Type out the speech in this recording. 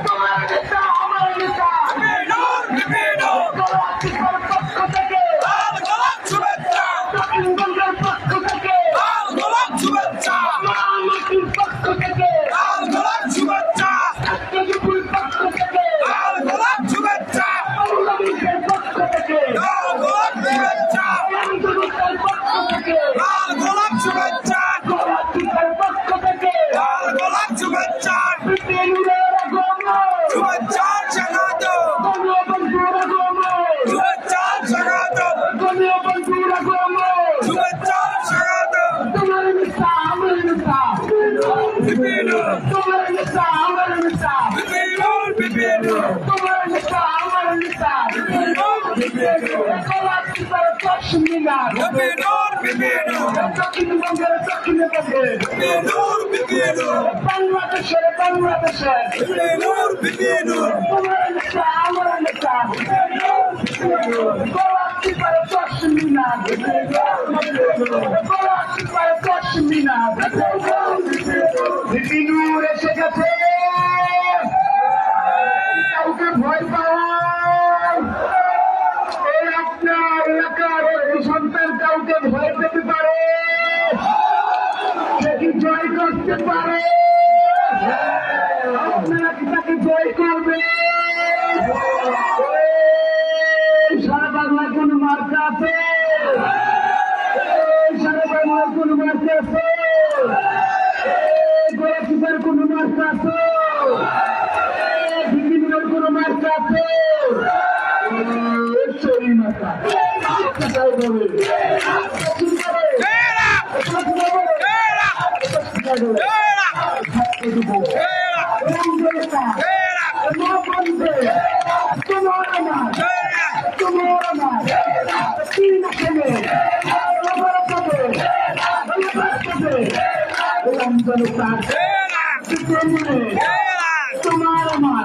তোমার নেতা আমার নেতা গোলাপীর পক্ষ থেকে দক্ষিণবঙ্গের পক্ষ থেকে মামাটির পক্ষ থেকে কেজিপুর পক্ষ থেকে বাংলাদেশের পক্ষ থেকে আন্দোলনের পক্ষ থেকে গোলাপীর পক্ষ থেকে বিপিনুরের আগমন গণবন্ধুর আগমন গণবন্ধুর আগমন তোমার নেতা আমার নেতা তোমার নেতা আমার নেতা তোমার নেতা আমার নেতা গোলাপীর পশ্চিম মিনার দক্ষিণবঙ্গের দক্ষিণবঙ্গে বাংলাদেশের তোমার নেতা আমার নেতা গোলাপীর পশ্চিম মিনার গোলাপীর পশ্চিম মিনার বিপিনুর এসে গেছে কাউকে ভয় পাওয়ায় এই আপনার এলাকার এই সন্তান কাউকে ভয় পেতে পারে সে কি জয় করতে পারে আপনারা কি তাকে জয় করবে সারা বাংলায় কোন মার্কা আছে সারা বাংলায় কোন মার্কা আছে গোলাপীর কোন মার্কা আছে বিপিনের কোন মার্কা আছে সেই মার্কা তোমার আমার